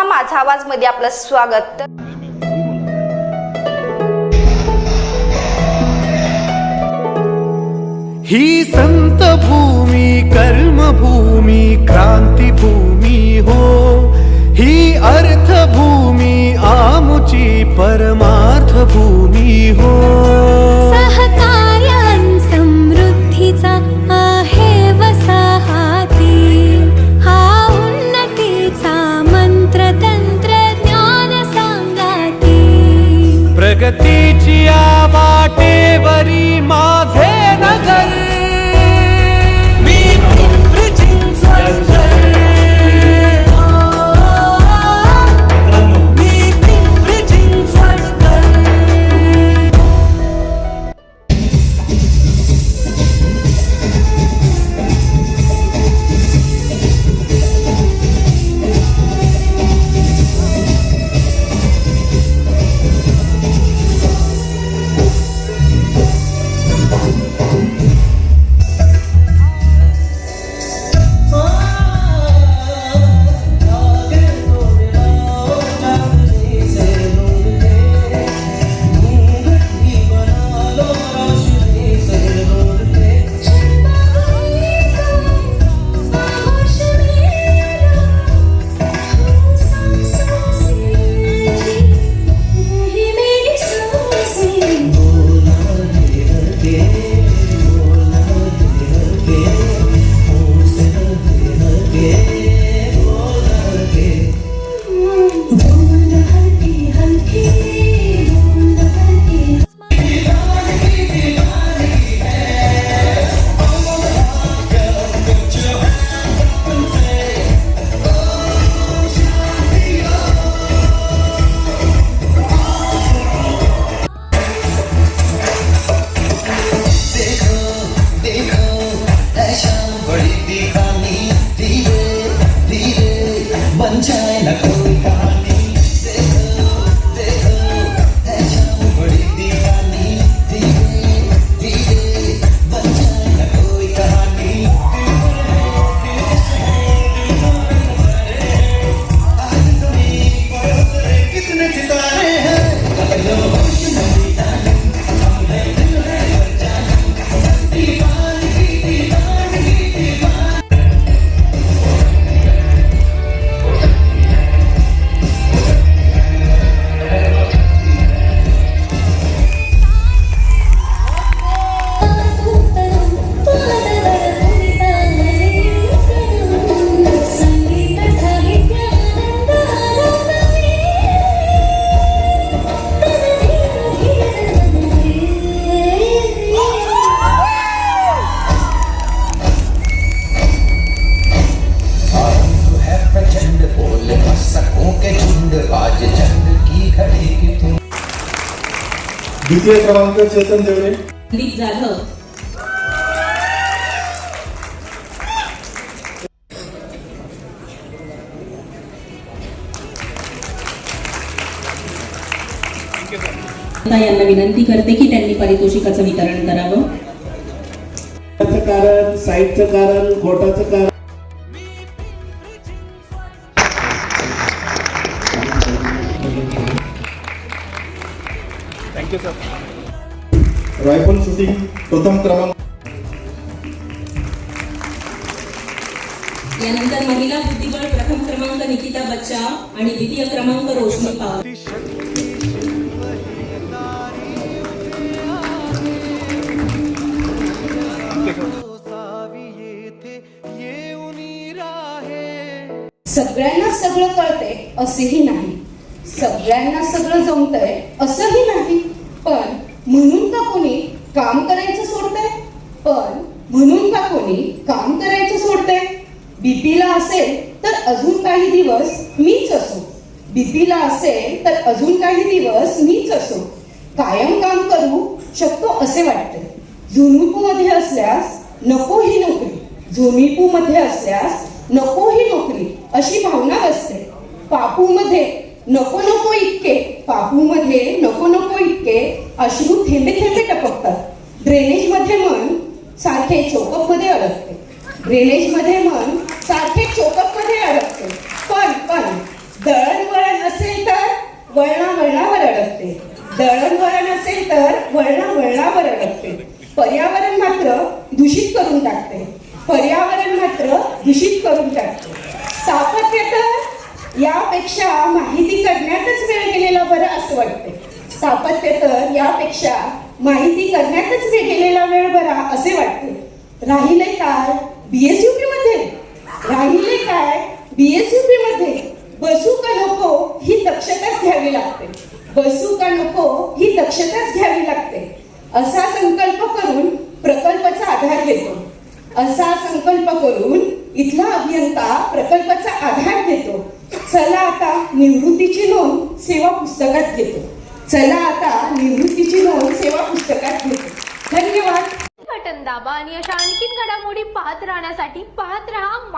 महा माझा आवाज मध्ये आपलं स्वागत। ही संत भूमी कर्मभूमी क्रांतिभूमी हो, ही अर्थभूमी आमुची परमार्थ भूमी हो। सहकार्यान समृद्धीचा आहे वसाहती, हा उन्नतीचा मंत्र तंत्रज्ञान सांगाती। प्रगतीची या वाटेवरी माझे नगर, द्वितीय क्रमांक चेतन देवरे, दिलीप जाधव, यांना विनंती करते की त्यांनी पारितोषिकाचं वितरण करावं। कारण साईडचं कारण घोटाचं कारण रायफल शूटिंग प्रथम क्रमांक। यानंतर महिला बुद्धिबळ प्रथम क्रमांक निकिता बच्चा आणि द्वितीय क्रमांक रोशनी पवार। सगळ्यांना सगळं कळतंय असेही नाही, सगळ्यांना सगळं जमतंय असंही नाही, पण म्हणून का कोणी काम करायचं सोडतंय, पण म्हणून का कोणी काम करायचं सोडतंय। बीपीला असेल तर अजून काही दिवस मीच असो, बीपीला असेल तर अजून काही दिवस मीच असो, कायम काम करू शकतो असे वाटते। झुनिपू मध्ये असल्यास नको ही नोकरी, झुनिपू मध्ये असल्यास नको ही नोकरी अशी भावना असते। पापू मध्ये नको नको इतके, पापू मध्ये नको नको इतके अश्रू थेंबे थेंबे टपकतात। ड्रेनेज मध्ये मन सारखे चोकअप मध्ये अडकते, ड्रेनेज मध्ये मन सारखे चोकअप मध्ये अडकते, पण दळण वळणावळणावर अडकते. दळणवळण असेल तर वळणावळणावर अडकते. पर्यावरण मात्र दूषित करून टाकते. पर्यावरण मात्र दूषित करून टाकते. सातत्य तर यापेक्षा माहिती करण्यातच वेळ गेलेला बरं असं वाटते. सातत्य तर यापेक्षा माहिती करण्यातच गेलेला वेळ बरा असे वाटते. राहिले काय BSUP मध्ये, राहिले काय BSUP मध्ये. बसू का नको ही दक्षताच घ्यावी लागते. बसू का नको ही दक्षताच घ्यावी लागते. असा संकल्प करून प्रकल्पाचा आधार घेतो. असा संकल्प करून इथला अभियंता प्रकल्पाचा आधार घेतो. चला आता निवृत्तीची नोंद सेवा पुस्तकात घेतो. चला आता निवृत्तीची नोंद सेवा पुस्तकात घेतो. धन्यवाद. बटन दाबा आणि अशा आणखीन घडामोडी पाहत राहण्यासाठी पाहत रहा